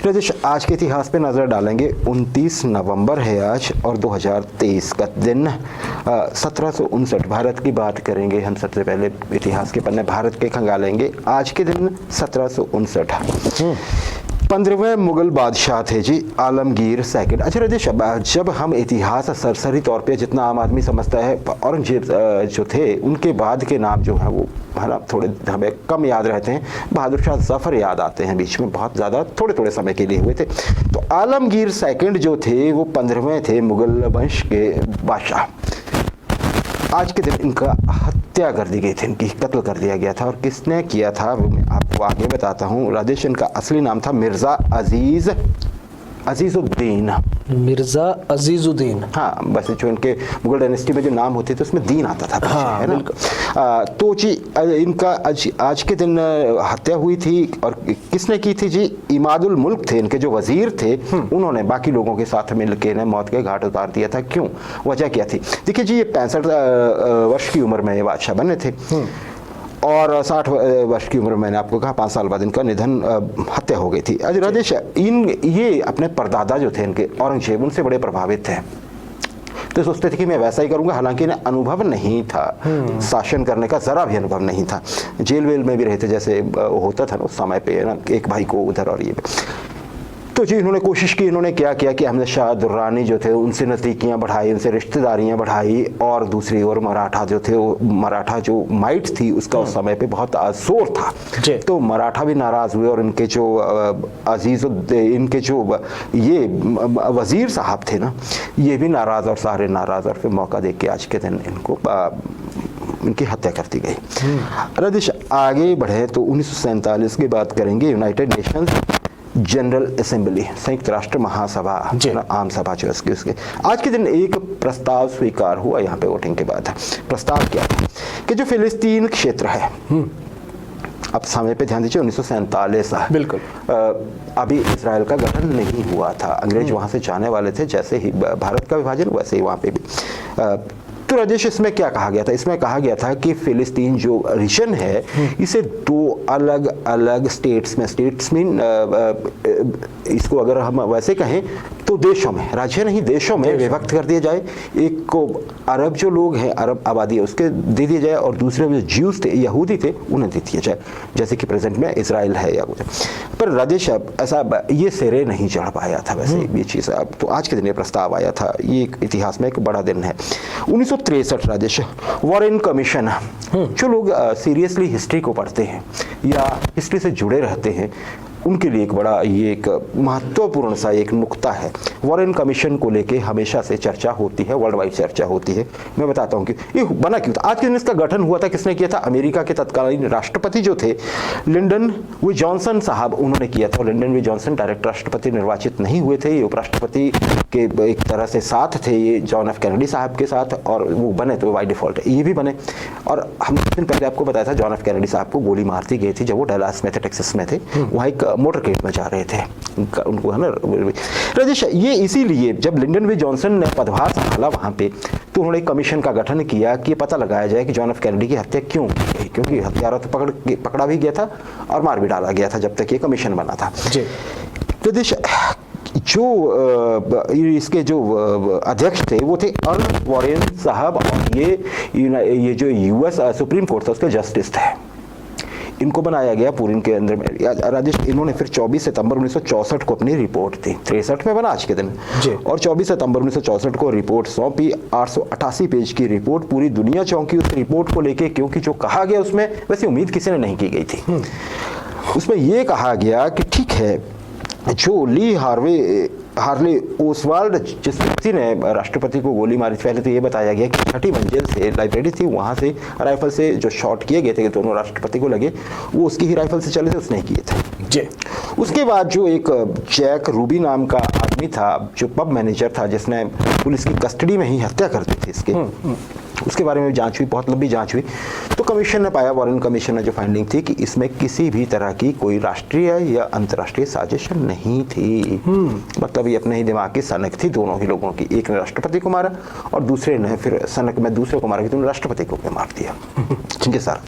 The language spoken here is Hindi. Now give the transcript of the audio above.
राजेश, आज के इतिहास पे नज़र डालेंगे। 29 नवंबर है आज और 2023 का दिन। 1759 भारत की बात करेंगे हम। सबसे पहले इतिहास के पन्ने भारत के खंगालेंगे। आज के दिन 1759 15वें मुगल बादशाह थे जी, आलमगीर सेकंड। अच्छा राजेश, जब हम इतिहास सरसरी तौर पे जितना आम आदमी समझता है, औरंगजेब जो थे उनके बाद के नाम जो है वो है ना थोड़े हमें कम याद रहते हैं। बहादुर शाह जफर याद आते हैं, बीच में बहुत ज़्यादा थोड़े थोड़े समय के लिए हुए थे। तो आलमगीर सेकंड जो थे वो 15वें थे मुगल वंश के बादशाह। आज के दिन इनका हत्या कर दी गई थी, इनकी कत्ल कर दिया गया था। और किसने किया था वो मैं आपको आगे बताता हूँ। राजेश, इनका असली नाम था मिर्ज़ा अजीजुद्दीन। मिर्ज़ा अजीजुद्दीन, हाँ, बस जो इनके मुगल डायनेस्टी में जो नाम होते थे उसमें दीन आता था पीछे, हाँ, है ना। तो जी इनका आज के दिन हत्या हुई थी। और किसने की थी जी? इमादुल मुल्क थे इनके जो वजीर थे, उन्होंने बाकी लोगों के साथ मिलकर इन्हें मौत के घाट उतार दिया था। क्यों? वजह क्या थी? देखिए जी, ये 65 वर्ष की उम्र में ये बादशाह बने थे और 60 वर्ष की उम्र में मैंने आपको कहा 5 साल बाद इनका निधन, हत्या हो गई थी। आज राजेश, ये अपने परदादा जो थे इनके औरंगजेब, उनसे बड़े प्रभावित थे। तो सोचते थे कि मैं वैसा ही करूंगा। हालांकि इन्हें अनुभव नहीं था शासन करने का, जरा भी अनुभव नहीं था। जेल वेल में भी रहे थे जैसे होता था ना उस समय पे, ना एक भाई को उधर और ये। तो जी इन्होंने कोशिश की। इन्होंने क्या किया कि अहमद शाह दुर्रानी जो थे उनसे नज़दीकियाँ बढ़ाई, उनसे रिश्तेदारियाँ बढ़ाई। और दूसरी ओर मराठा जो थे, वो मराठा जो माइट थी उसका उस समय पे बहुत जोर था। तो मराठा भी नाराज़ हुए और इनके जो इनके जो ये वज़ीर साहब थे ना, ये भी नाराज़ और सारे नाराज़। और फिर मौका देख के आज के दिन इनको इनकी हत्या कर दी गई। राजेश, आगे बढ़े तो 1947 की बात करेंगे। यूनाइटेड नेशंस जनरल असेंबली, संयुक्त राष्ट्र महासभा, आम सभा जो उसके आज के दिन एक प्रस्ताव स्वीकार हुआ यहाँ पे वोटिंग के बाद। प्रस्ताव क्या था कि जो फिलिस्तीन क्षेत्र है, अब समय पे ध्यान दीजिए, 1947 बिल्कुल अभी इजराइल का गठन नहीं हुआ था। अंग्रेज वहां से जाने वाले थे, जैसे ही भारत का विभाजन वैसे ही वहां पे भी। तो राजेश, इसमें क्या कहा गया था? इसमें कहा गया था कि फिलिस्तीन जो रीजन है इसे 2 अलग अलग स्टेट्स में इसको अगर हम वैसे कहें तो देशों में, राज्य नहीं देशों में विभक्त कर दिया जाए। एक को अरब जो लोग हैं, अरब आबादी है उसके दे दिया जाए, और दूसरे जो ज्यूज थे, यहूदी थे, उन्हें दे दिया जाए, जैसे कि प्रेजेंट में इजराइल है या कुछ। पर राजेश, ऐसा ये सिरे नहीं चढ़ पाया था वैसे ये चीज़। अब तो आज के दिन ये प्रस्ताव आया था। ये इतिहास में एक बड़ा दिन है। 1963 राजेश, वॉरेन कमीशन। जो लोग सीरियसली हिस्ट्री को पढ़ते हैं या हिस्ट्री से जुड़े रहते हैं, उनके लिए एक बड़ा ये एक महत्वपूर्ण सा एक नुक्ता है। वॉरेन कमीशन को लेके हमेशा से चर्चा होती है, वर्ल्ड वाइड चर्चा होती है। मैं बताता हूँ कि ये बना क्यों था। आज के दिन इसका गठन हुआ था। किसने किया था? अमेरिका के तत्कालीन राष्ट्रपति जो थे लिंडन वी जॉनसन साहब, उन्होंने किया था। लिंडन वी जॉनसन डायरेक्ट राष्ट्रपति निर्वाचित नहीं हुए थे, ये उपराष्ट्रपति के एक तरह से साथ थे, ये जॉन एफ कैनेडी साहब के साथ, और वो बने तो बाई डिफॉल्ट ये भी बने। और हम कुछ दिन पहले आपको बताया था जॉन एफ कैनेडी साहब को गोली मार दी गई थी जब वो डलास में थे, टेक्सास में थे। वहाँ एक मोटरकेड में जा रहे थे उनको, है ना राजेश। ये इसीलिए जब लिंडन वी जॉनसन ने पदभार संभाला वहाँ पे, तो उन्होंने एक कमीशन का गठन किया कि पता लगाया जाए कि जॉन एफ कैनेडी की हत्या क्यों की गई, क्योंकि हत्यारा तो पकड़ा भी गया था और मार भी डाला गया था जब तक ये कमीशन बना था। राजेश, जो इसके जो अध्यक्ष थे वो थे अर्ल वॉरेन साहब, और ये जो यूएस सुप्रीम कोर्ट था उसके जस्टिस थे। इनको बनाया गया पूरी इनके अंदर में। राजेश, इन्होंने फिर 24 सितंबर 1964 को अपनी रिपोर्ट दी। 63 में बना आज के दिन, और 24 सितंबर 1964 को रिपोर्ट सौंपी। 888 पेज की रिपोर्ट, पूरी दुनिया चौंकी उस रिपोर्ट को लेके, क्योंकि जो कहा गया उसमें वैसे उम्मीद किसी ने नहीं की गई थी। उसमें यह कहा गया कि ठीक है, जो ली हार्ले ओसवाल्ड जिस व्यक्ति ने राष्ट्रपति को गोली मारी, पहले तो ये बताया गया कि 6ठी मंजिल से लाइब्रेरी थी, वहाँ से राइफल से जो शॉट किए गए थे कि दोनों राष्ट्रपति को लगे, वो उसकी ही राइफल से चले थे, उसने किए थे। उसके बाद जो एक जैक रूबी नाम का आदमी था, जो पब मैनेजर था, जिसने पुलिस की कस्टडी में ही हत्या कर दी थी इसके, उसके बारे में जांच हुई, बहुत लंबी जांच हुई। तो कमीशन ने पाया, वॉरेन कमीशन ने जो फाइंडिंग थी कि इसमें किसी भी तरह की कोई राष्ट्रीय या अंतर्राष्ट्रीय साजिश नहीं थी। मतलब ये अपने ही दिमाग की सनक थी दोनों ही लोगों की। एक ने राष्ट्रपति को मारा और दूसरे ने फिर सनक में दूसरे को मारा कि तुमने राष्ट्रपति को मार दिया। ठीक है सर।